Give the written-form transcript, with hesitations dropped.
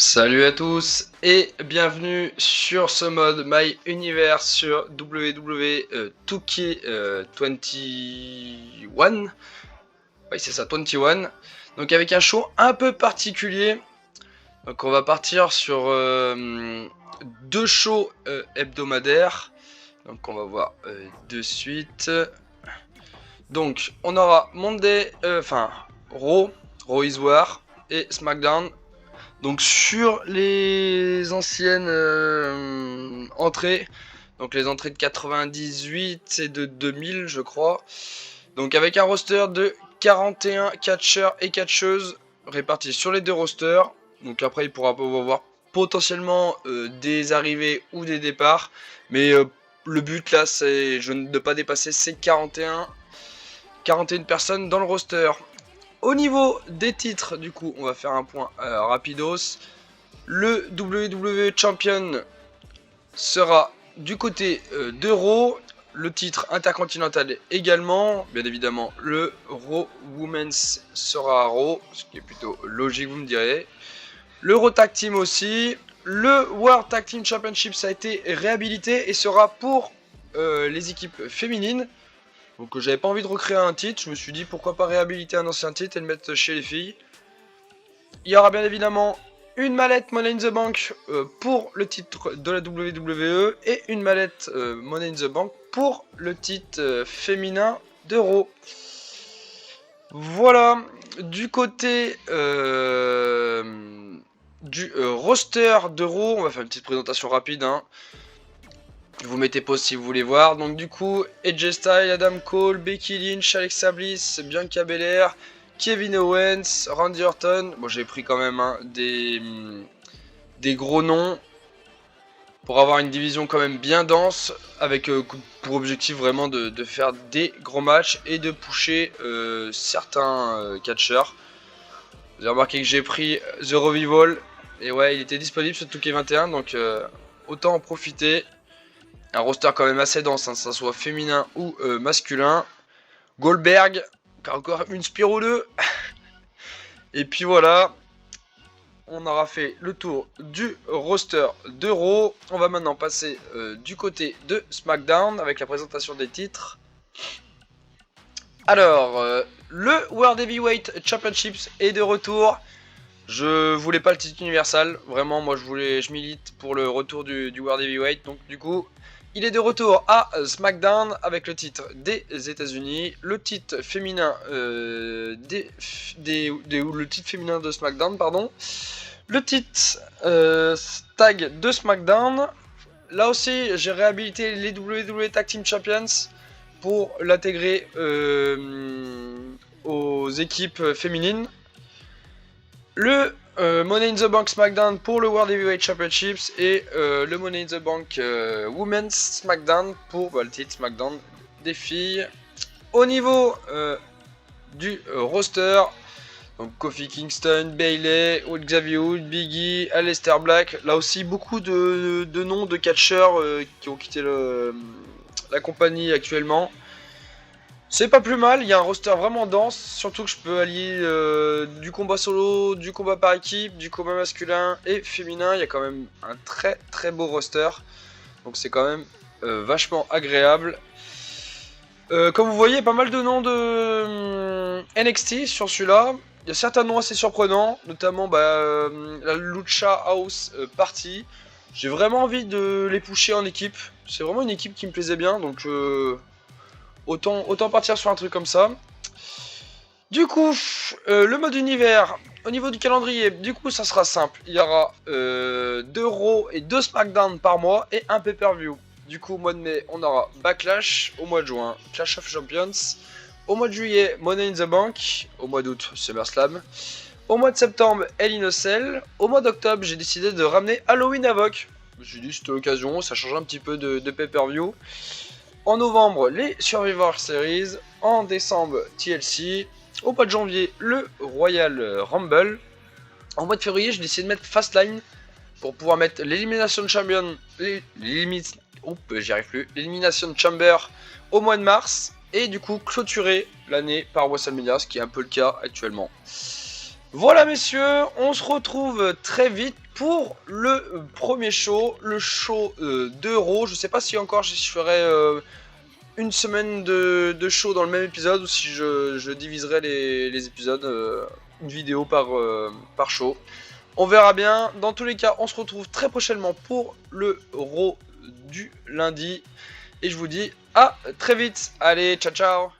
Salut à tous et bienvenue sur ce mode My Universe sur WWE 2K21. Oui, c'est ça, 21. Donc avec un show un peu particulier. Donc on va partir sur deux shows hebdomadaires. Donc on va voir de suite. Donc on aura Monday, Raw is War et SmackDown. Donc sur les anciennes entrées, donc les entrées de 98 et de 2000 je crois, donc avec un roster de 41 catcheurs et catcheuses répartis sur les deux rosters. Donc après il pourra avoir potentiellement des arrivées ou des départs, mais le but là c'est de ne pas dépasser ces 41 personnes dans le roster. Au niveau des titres, du coup, on va faire un point rapidos. Le WWE Champion sera du côté de Raw. Le titre intercontinental également. Bien évidemment, le Raw Women's sera à Raw, ce qui est plutôt logique, vous me direz. Le Raw Tag Team aussi. Le World Tag Team Championship ça a été réhabilité et sera pour les équipes féminines. Donc j'avais pas envie de recréer un titre, je me suis dit pourquoi pas réhabiliter un ancien titre et le mettre chez les filles. Il y aura bien évidemment une mallette Money in the Bank pour le titre de la WWE et une mallette Money in the Bank pour le titre féminin d'Euro. Voilà, du côté du roster d'Euro, on va faire une petite présentation rapide. Vous mettez pause si vous voulez voir. Donc du coup, AJ Styles, Adam Cole, Becky Lynch, Alexa Bliss, Bianca Belair, Kevin Owens, Randy Orton. Bon, j'ai pris quand même des gros noms pour avoir une division quand même bien dense, avec pour objectif vraiment de faire des gros matchs et de pusher certains catcheurs. Vous avez remarqué que j'ai pris The Revival, et ouais, il était disponible sur 2K21, donc autant en profiter. Un roster quand même assez dense, que ça soit féminin ou masculin. Goldberg, encore une Spiro 2. Et puis voilà, on aura fait le tour du roster d'Euro. On va maintenant passer du côté de SmackDown avec la présentation des titres. Alors, le World Heavyweight Championships est de retour. Je voulais pas le titre universal, vraiment moi je milite pour le retour du World Heavyweight, donc du coup il est de retour à SmackDown avec le titre des États-Unis, le titre féminin le titre féminin de SmackDown, pardon, le titre tag de SmackDown. Là aussi j'ai réhabilité les WWE Tag Team Champions pour l'intégrer aux équipes féminines. Le Money in the Bank SmackDown pour le World Heavyweight Championships et le Money in the Bank Women's SmackDown pour le titre SmackDown des filles. Au niveau du roster, donc Kofi Kingston, Bayley, Xavier Woods, Big E, Aleister Black. Là aussi beaucoup de noms de catcheurs qui ont quitté la compagnie actuellement. C'est pas plus mal, il y a un roster vraiment dense, surtout que je peux allier du combat solo, du combat par équipe, du combat masculin et féminin. Il y a quand même un très très beau roster, donc c'est quand même vachement agréable. Comme vous voyez, pas mal de noms de NXT sur celui-là. Il y a certains noms assez surprenants, notamment la Lucha House Party. J'ai vraiment envie de les pusher en équipe, c'est vraiment une équipe qui me plaisait bien, donc... Autant partir sur un truc comme ça. Du coup, le mode univers, au niveau du calendrier, du coup ça sera simple. Il y aura 2 Raw et 2 SmackDown par mois et un pay-per-view. Du coup au mois de mai on aura Backlash, au mois de juin Clash of Champions, au mois de juillet Money in the Bank, au mois d'août SummerSlam, au mois de septembre Hell in a Cell, au mois d'octobre j'ai décidé de ramener Halloween Havoc. Je me suis dit c'était l'occasion, ça change un petit peu de pay-per-view. En novembre, les Survivor Series. En décembre, TLC. Au mois de janvier, le Royal Rumble. En mois de février, j'ai décidé de mettre Fastlane pour pouvoir mettre l'Elimination Chamber, l'Elimination Chamber au mois de mars. Et du coup, clôturer l'année par WrestleMania, ce qui est un peu le cas actuellement. Voilà messieurs, on se retrouve très vite pour le premier show, le show d'Euro. Je sais pas si encore je ferai une semaine de show dans le même épisode ou si je diviserai les épisodes, une vidéo par show. On verra bien. Dans tous les cas, on se retrouve très prochainement pour le Raw du lundi. Et je vous dis à très vite. Allez, ciao ciao.